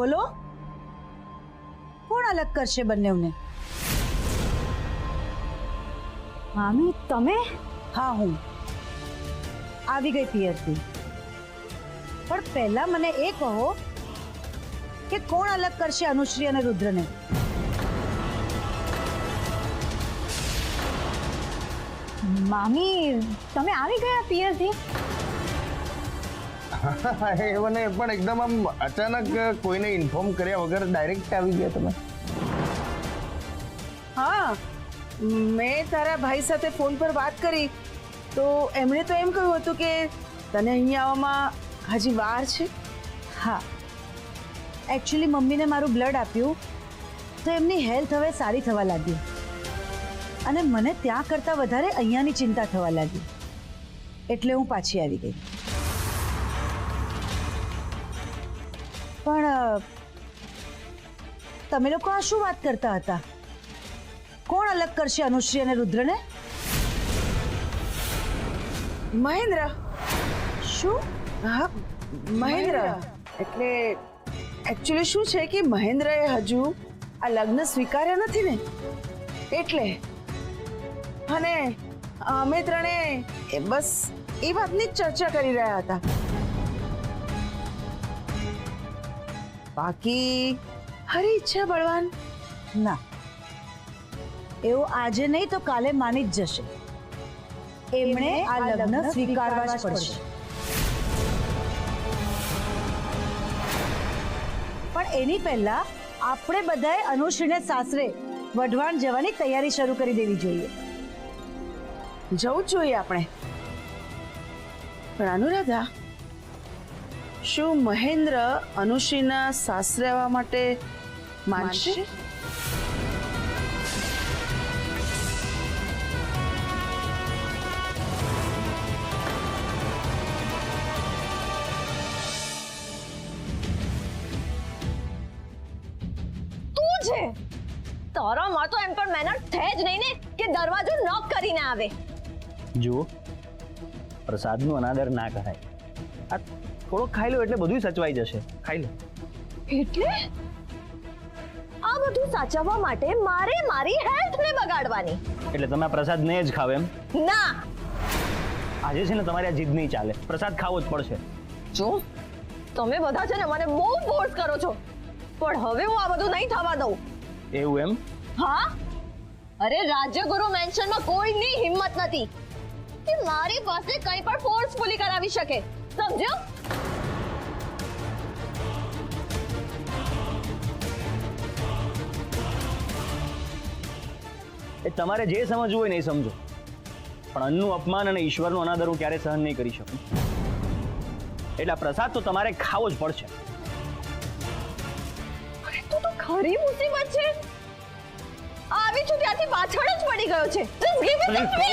બોલો, કોણ અલગ કરશે બંનેવને? મામી તમે? હા, હું આવી ગઈ પિયરથી. પણ પહેલા મને એ કહો કે કોણ અલગ કરશે અનુશ્રી અને રુદ્રને? મામી તમે આવી ગયા પિયરથી? એ મને પણ એકદમ આમ અચાનક કોઈને ઇન્ફોર્મ કર્યા વગર ડાયરેક્ટ આવી ગયા તમે. હા, મેં તારા ભાઈ સાથે ફોન પર વાત કરી તો એમણે તો એમ કહ્યું હતું કે તને અહીંયા આવવામાં હજી વાર છે. હા, એકચ્યુઅલી મમ્મીને મારું બ્લડ આપ્યું તો એમની હેલ્થ હવે સારી થવા લાગી અને મને ત્યાં કરતાં વધારે અહીંયાની ચિંતા થવા લાગી, એટલે હું પાછી આવી ગઈ. પણ તમે લોકો આ શું વાત કરતા હતા? કોણ અલગ કરશે અનુશ્રી અને રુદ્રને? મહેન્દ્ર. શું? હા, મહેન્દ્ર એટલે એકચ્યુઅલી શું છે કે મહેન્દ્રએ હજુ આ લગ્ન સ્વીકાર્યા નથી ને, એટલે. અને અમે ત્રણે બસ એ વાતની જ ચર્ચા કરી રહ્યા હતા. બાકી હરી ઈચ્છા બળવાન. ના, એવું આજે નહીં તો કાલે માની જ જશે. એમણે આ લગ્ન સ્વીકારવા જ પડશે. પણ એની પહેલા આપણે બધાએ અનુશ્રીને સાસરે વઢવાણ જવાની તૈયારી શરૂ કરી દેવી જોઈએ. જવું જ જોઈએ આપણે. પણ અનુરાધા, શું મહેન્દ્ર અનુશ્રીના સાસરે આવવા માટે માનશે? તારામાં તો એમ પણ મેનર છે જ નહીં ને કે દરવાજો નોક કરીને આવે. જુઓ, પ્રસાદનું અનાદર ના કરાય. આ થોડો ખાઈ લો એટલે બધું સચવાઈ જશે. ખાઈ લો. એટલે આ બધું સાચવવા માટે મારે મારી હેલ્થને બગાડવાની? એટલે તમે આ પ્રસાદ ને જ ખાવ એમ? ના, આજે છે ને તમારી આ જીદ નહીં ચાલે. પ્રસાદ ખાવો જ પડશે. જો તમે બધા છે ને મને બહુ ફોર્સ કરો છો, પણ હવે હું આ બધું નહીં થવા દઉં. એવું એમ? હા, અરે રાજ્યગુરુ મેન્શનમાં કોઈની હિંમત નથી કે મારી પાસે કંઈ પણ ફોર્સફુલી કરાવી શકે, સમજ્યો? એ તમારે જે સમજવું હોય ને એ સમજો, પણ અન્નનું અપમાન અને ઈશ્વરનો અનાદર હું ક્યારે સહન નહીં કરી શકું. એટલે આ પ્રસાદ તો તમારે ખાવો જ પડશે. તો ખરી મુસીબત છે. આવી છું ત્યાંથી પાછળ જ પડી ગયો છે. Just give it to me.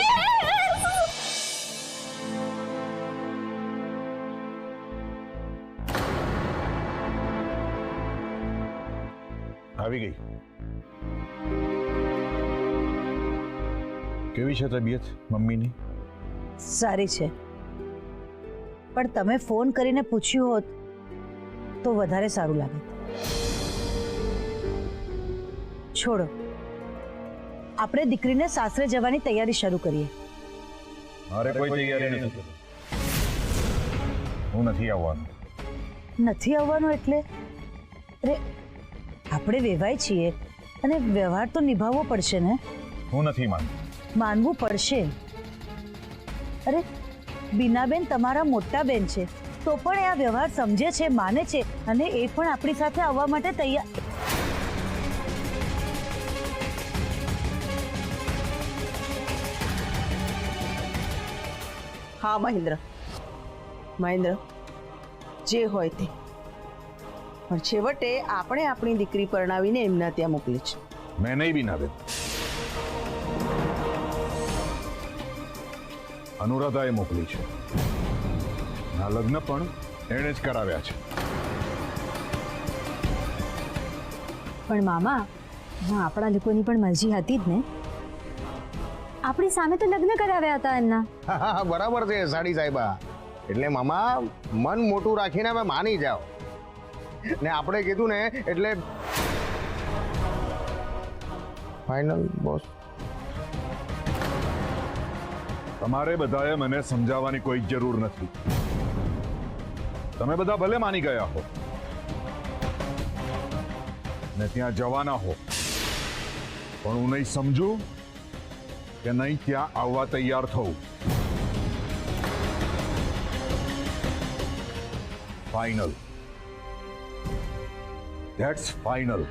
આવી ગઈ. કેવી છે તબિયત મમ્મીની? સારી છે, પણ તમે ફોન કરીને પૂછ્યું હોત તો વધારે સારું લાગે. છોડો, આપણે દીકરીને સાસરે જવાની તૈયારી શરૂ કરીએ. મારે કોઈ તૈયારી નથી. હું નથી આવવાનું. નથી આવવાનું એટલે? અરે, આપણે વેવાય છીએ અને વ્યવહાર તો નિભાવવો પડશે ને. હું નથી માનતો. માનવું પડશે. અરે, બીનાબેન તમારા મોટા બેન છે તો પણ એ આ વ્યવહાર સમજે છે, માને છે અને એ પણ આપણી સાથે આવવા માટે તૈયાર. હા મહેન્દ્ર, મહેન્દ્ર જે હોય તે, પણ છેવટે આપણે આપણી દીકરી પરણાવીને એમના ત્યાં મોકલી છે. મેં નહીં બીનાબેન. અનુરાધાએ મોકલી છે. આ લગ્ન પણ એણે જ કરાવ્યા છે. પણ મામા, આપણા લોકોની પણ મરજી હતી જ ને. આપણી સામે તો લગ્ન કરાવ્યા હતા એમના. હા, બરાબર છે સાડી સાહેબા. એટલે મામા મન મોટું રાખીને અમે માની જાઓ. ને આપણે કીધું ને એટલે ફાઇનલ બોસ. તમારે બધાએ મને સમજાવવાની કોઈ જરૂર નથી. તમે બધા ભલે માની ગયા હો ને ત્યાં જવાના હો, પણ હું નહીં સમજું કે નહીં ત્યાં આવવા તૈયાર થવું. ફાઇનલ. That's final.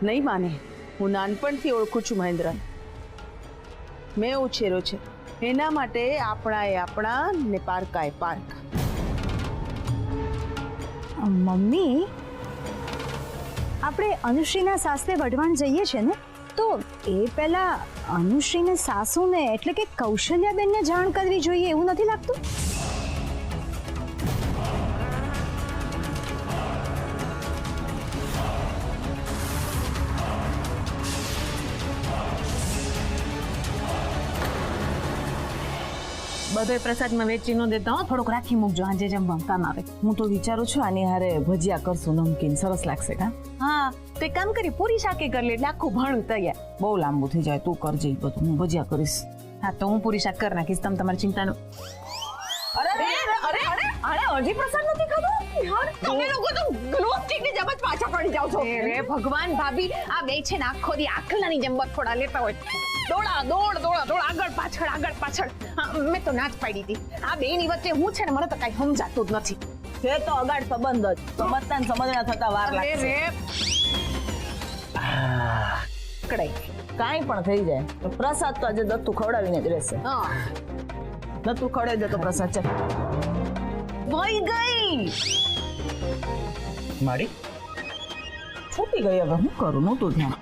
નહીં માને. હું નાનપણથી ઓળખું છું મહેન્દ્ર. મેં ઉછેર્યો છે, એના માટે આપણાએ આપણા ને પારકાએ પારકા. મમ્મી, આપણે અનુશ્રીના સાસરે વઢવાણ જઈએ છે ને, તો એ પહેલા અનુશ્રીને સાસુને એટલે કે કૌશલ્યાબેનને જાણ કરવી જોઈએ એવું નથી લાગતું? બધો પ્રસાદમાં વેચી ન દેતા હો, થોડોક રાખી મૂકજો, આજે જમવા કામ આવે. હું તો વિચારું છું આની હારે ભજીયા કરશું, નમકીન સરસ લાગશે. કા હા, તો એક કામ કરી, પૂરી શાકે કરી લે એટલે આખું ભાણું તૈયાર. બહુ લાંબુ થઈ જાય, તું કરજે ઈ બધું, હું ભજીયા કરીશ. હા, તો હું પૂરી શાક કરી નાખીશ, તમે તમારી ચિંતાનું. અરે હજી પ્રસાદ નથી ખાધો યાર, તમે લોકો તો ગ્લો સ્ટિક ની જેમ જ પાછા પડી જાવ છો. અરે ભગવાન ભાભી, આ બે છે ને આખો દી આખલાની જેમ બથોડા લેતા હોય. દોડા દોડ આગળ પાછળ. હા, મેં તો ના જ પાડી હતી. આ બે ની વચ્ચે હું છે ને, મને તો કઈ સમજાતું જ નથી. છે તો અગાડ સંબંધ જ, સમજતા ને સમજણા થતા વાર લાગશે. કડાઈ કાંઈ પણ થઈ જાય તો પ્રસાદ તો આજે દત્તુ ખવડાવીને જ રહેશે. હા, દત્તુ ખવડાવી દે તો પ્રસાદ છે. વહી ગઈ મારી છૂટી ગઈ. હવે હું કરું, નહોતું ધ્યાન.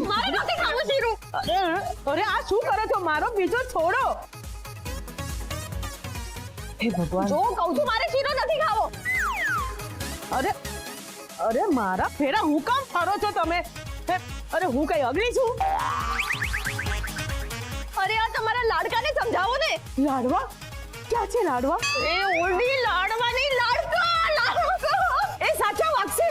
મારે નથી ખાવું શીરું. અરે આ શું કરો છો? મારો બીજો છોડો. હે ભગવાન, જો કહું છું મારે શીરો નથી ખાવો. અરે મારા ફેરા હું કામ ફરો છો તમે? અરે હું કઈ અગડી છું? અરે આ તમારા લાડકાને સમજાવો ને. લાડવા? ક્યાં છે લાડવા? એ ઓરડી લાડવાની લાડકા. એ સાચા વાગશે.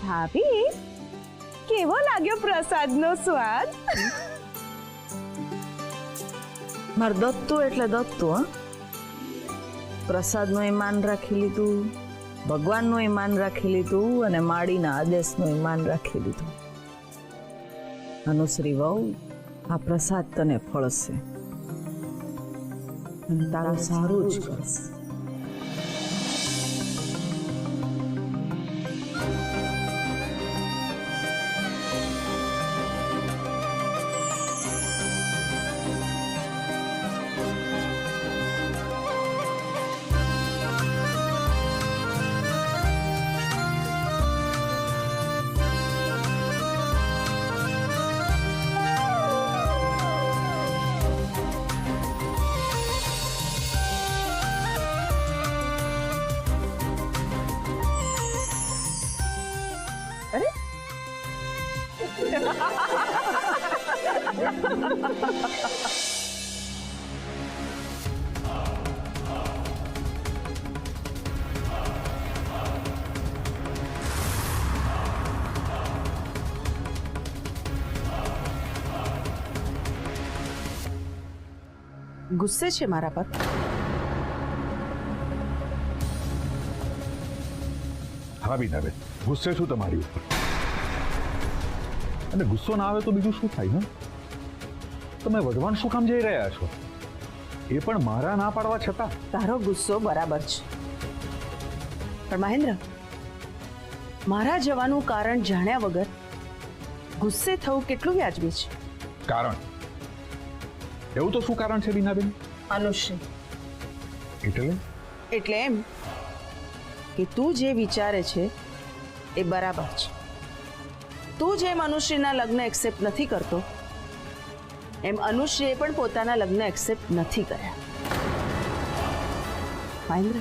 ભાભી, કેવો લાગ્યો પ્રસાદનો સ્વાદ? માર દત્તુ એટલે દત્તુ, હા. પ્રસાદનું માન રાખી લીધું, ભગવાનનું માન રાખી લીધું અને માળીના આદેશનું માન રાખી લીધું. અનુશ્રી વહુ, આ પ્રસાદ તને ફળશે અને તારું સારું જ કરશે. ગુસ્સે છે મારા પર? હા બીનાબેન, ગુસ્સે છું તમારી ઉપર. અને ગુસ્સો ના આવે તો બીજું શું થાય? તમે વઢવાણ શું કામ જઈ રહ્યા છો? એ પણ મારા ના પાડવા છતાં. તારો ગુસ્સો બરાબર છે, પણ મહેન્દ્ર, મારા જવાનું કારણ જાણ્યા વગર ગુસ્સે થવું કેટલું વ્યાજબી છે? કારણ? એવું તો શું કારણ છે બીનાબેન? અનુશ્રી, એટલે એમ કે તું જે વિચારે છે એ બરાબર છે. તું જેમ અનુશ્રીના લગ્ન એક્સેપ્ટ નથી કરતો, એમ અનુશ્રીએ પણ પોતાના લગ્ન એક્સેપ્ટ નથી કર્યા. મહેન્દ્ર,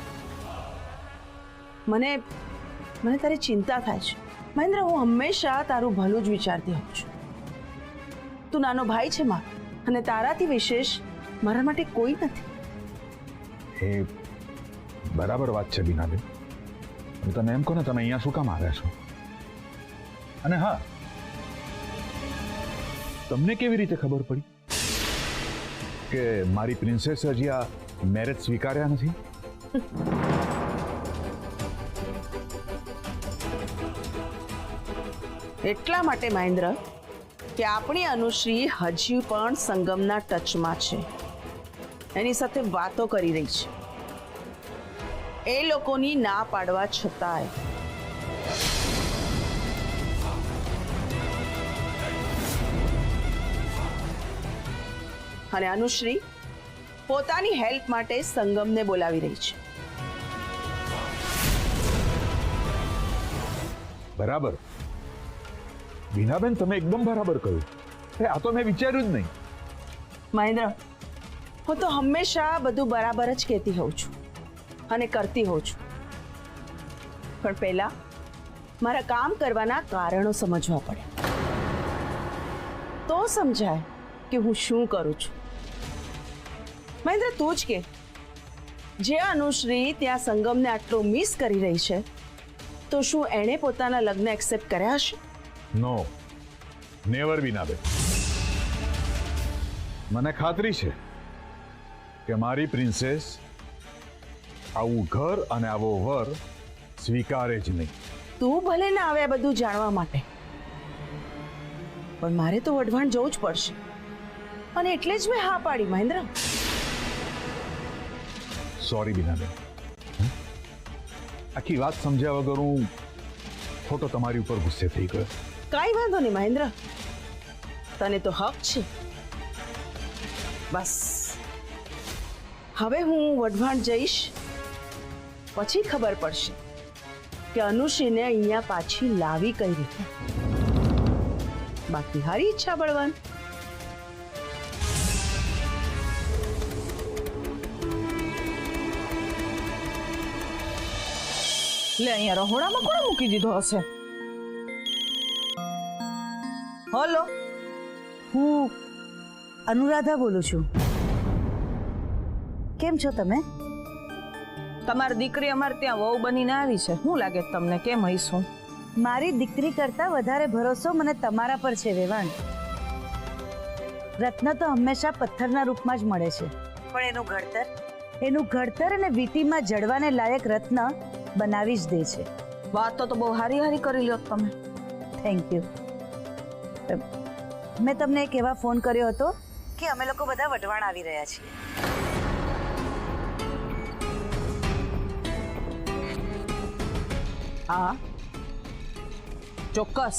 મને તારી ચિંતા થાય છે. મહેન્દ્ર, હું હંમેશા તારું ભલું જ વિચારતી હોઉં છું. તું નાનો ભાઈ છે મારો, અને તારાથી વિશેષ મારા માટે કોઈ નથી. એ બરાબર વાત છે બીનાબેન. તમે એમ કહો ને, તમે અહીંયા શું કામ આવ્યા છો? અને હા, તમને કેવી રીતે ખબર પડી કે મારી પ્રિન્સેસ હજી આ મેરેજ સ્વીકાર્યા નથી? એટલા માટે મહેન્દ્ર કે આપણી અનુશ્રી હજી પણ સંગમના ટચમાં છે, એની સાથે વાતો કરી રહી છે, એ લોકોની ના પાડવા છતાંય. અને અનુશ્રી પોતાની હેલ્પ માટે સંગમને બોલાવી રહી છે. બરાબર બીનાબેન, તમે એકદમ બરાબર કહ્યું. આ તો મેં વિચાર્યું જ નહીં. મહેન્દ્ર, હું તો હંમેશા બધું બરાબર જ કહેતી હોઉં છું અને કરતી હોઉં છું, પણ પહેલા મારા કામ કરવાના કારણો સમજવા પડે, તો સમજાય કે હું શું કરું છું. મહેન્દ્ર, તું જ કે, જે અનુશ્રી ત્યાં સંગમને આટલું મિસ કરી રહી છે, તો શું એણે પોતાના લગ્ન એક્સેપ્ટ કર્યા હશે? નો, નેવર બીનાબેન. મને ખાતરી છે કે મારી પ્રિન્સેસ આવું ઘર અને આવો વર સ્વીકારે જ નહીં. તું ભલે ના આવે આ બધું જાણવા માટે, પણ મારે તો વઢવાણ જવું જ પડશે, અને એટલે જ મેં હા પાડી. મહેન્દ્ર, સોરી બીનાબેન, આખી વાત સમજ્યા વગર હું ખોટો તમારી ઉપર ગુસ્સે થઈ ગયો. કાંઈ વાંધો નહીં મહેન્દ્ર, તને તો હક છે. બસ હવે હું વઢવાણ જઈશ, પછી ખબર પડશે કે અનુશ્રીને અહીંયા પાછી લાવી કઈ રીતે. બાકી હારી ઈચ્છા બળવાન. લે, અહીંયા રહોડામાં કોણે મૂકી દીધો હશે? હલો, હું અનુરાધા બોલું છું. કેમ છો તમે? તમારી દીકરી અમારે ત્યાં વહુ બનીને આવી છે. શું લાગે તમને, કેમ હઈશું? મારી દીકરી કરતા વધારે ભરોસો મને તમારા પર છે વેવાણ. રત્ન તો હંમેશા પથ્થરના રૂપમાં જ મળે છે, પણ એનું ઘડતર અને વીટીમાં જડવાને લાયક રત્ન બનાવી જ દે છે. વાતો તો બહુ હારી હારી કરી લ્યો તમે. Thank you. મેં તમને એક એવા ફોન કર્યો હતો કે અમે લોકો બધા વઢવાણ આવી રહ્યા છીએ. હા, ચોક્કસ.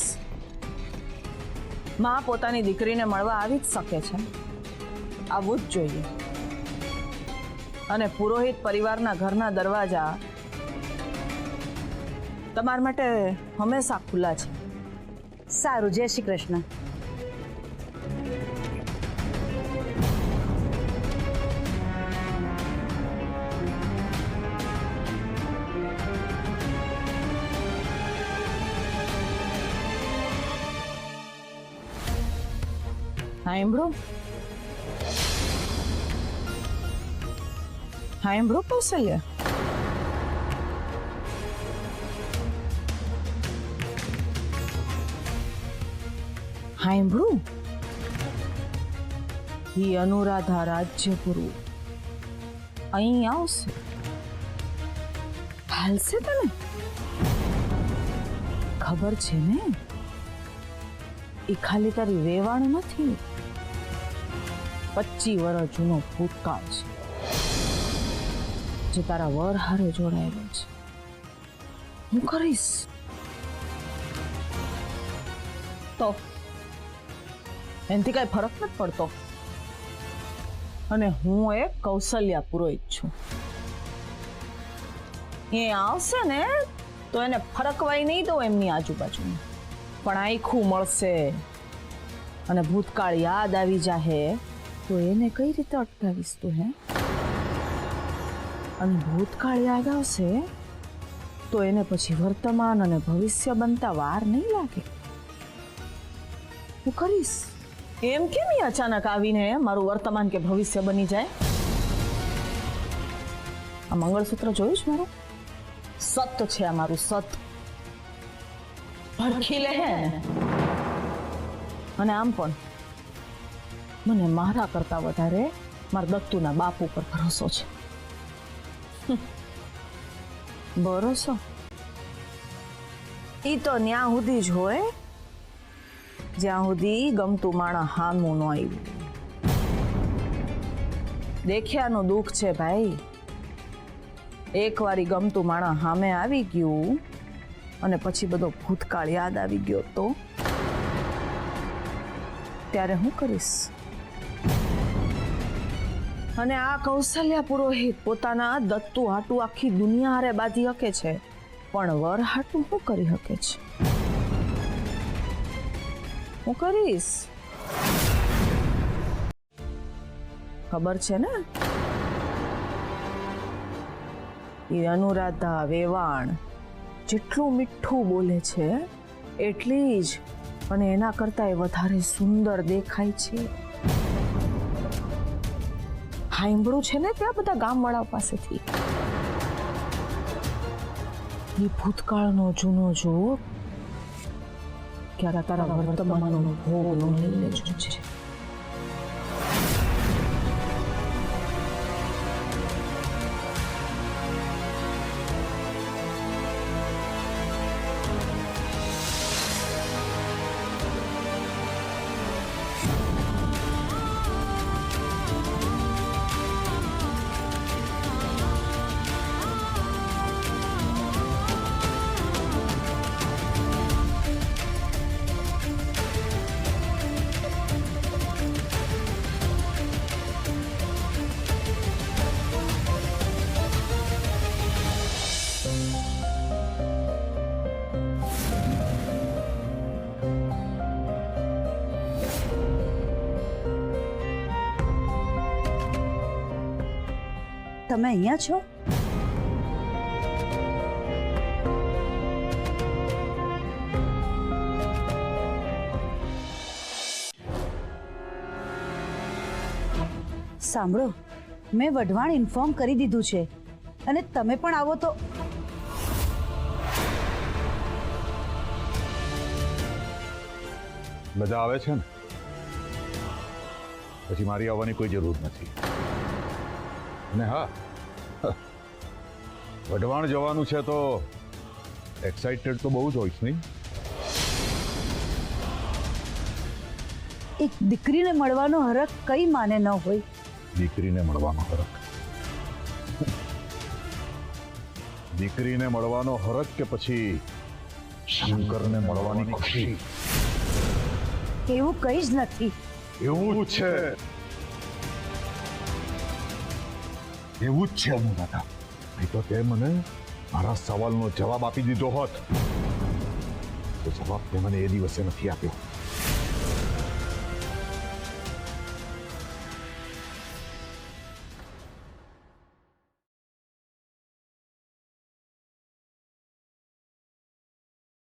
માં પોતાની દીકરીને મળવા આવી જ શકે છે, આવવું જ જોઈએ. અને પુરોહિત પરિવારના ઘરના દરવાજા તમારા માટે હંમેશા ખુલ્લા છે. સારું, જય શ્રી કૃષ્ણ. સાંભળો કૌશલ્ય, સાંભળું ઈ અનુરાધા રાજ્યગુરુ અહીં આવશે, હાલશે તને ખબર છે ને? એ ખાલી તારી વેવાણ નથી, 25 વર્ષ જૂનો ભૂતકાળ છે જે તારા વર હારે જોડાયેલો છે. હું કરીશ તો એનાથી કઈ ફરક નથી પડતો. અને હું એક કૌશલ્યા પુરોહિત છું. એ આવશે ને તો એને ફરકવાય નહીં દો એમની આજુબાજુમાં, પણ આખું મળશે. અને ભૂતકાળ યાદ આવી જાહે તો એને કઈ રીતે અટકાવીશ તું? હે? અને ભૂતકાળ યાદ આવશે તો એને પછી વર્તમાન અને ભવિષ્ય બનતા વાર નહીં લાગે. હું કરીશ. એમ કેમ ઈ અચાનક આવીને મારું વર્તમાન કે ભવિષ્ય બની જાય? આ મંગળસૂત્ર જોયું છે મારું? સત છે આ મારું, સત. ભડકી લે હે. અને આમ પણ મને મારા કરતા વધારે મારા દત્તુના બાપ ઉપર ભરોસો છે. ભરોસો ઈ તો ન્યા સુધી જ હોય જ્યાં સુધી ગમતું માણા હામું ન આવ્યું. દેખ્યાનું દુઃખ છે ભાઈ. એક વારી ગમતું માણા હામે આવી ગયું અને પછી બધો ભૂતકાળ યાદ આવી ગયો તો ત્યારે હું કરીશ? અને આ કૌશલ્યા પુરોહિત પોતાના દત્તુ હાટું આખી દુનિયા હારે બાંધી શકે છે, પણ વર હાટું શું કરી શકે છે? હું કરીશ. ખબર છે ને? એ અનુરાધા વેવાણ જેટલું મીઠું બોલે છે એટલી જ, અને એના કરતા એ વધારે સુંદર દેખાય છે. સાંભળું છે ને ત્યાં બધા ગામવાળાઓ પાસેથી એ ભૂતકાળનો જૂનો જોગ ક્યારે તારા વર્તમાનનો ભોગ નો લઈ લેજો છે. તમે અહીંયા છો? સાંભળો, મેં વઢવાણ ઇન્ફોર્મ કરી દીધું છે અને તમે પણ આવો તો મજા આવે છે ને પછી મારી આવવાની કોઈ જરૂર નથી. અને હા, વઢવાણ જવાનું છે તો એક્સાઇટેડ તો બહુ જ હોઈશ નહીં? એક દીકરીને મળવાનો હરખ કઈ માને ન હોય. દીકરીને મળવાનો હરખ, દીકરીને મળવાનો હરખ કે પછી શંકરને મળવાની ખુશી? એવું કઈ જ નથી. એવું જ છે, એવું જ છે અનુરાધા. નહીં તો તે મને મારા સવાલનો જવાબ આપી દીધો હોત. તો જવાબ તે મને એ દિવસે નથી આપ્યો.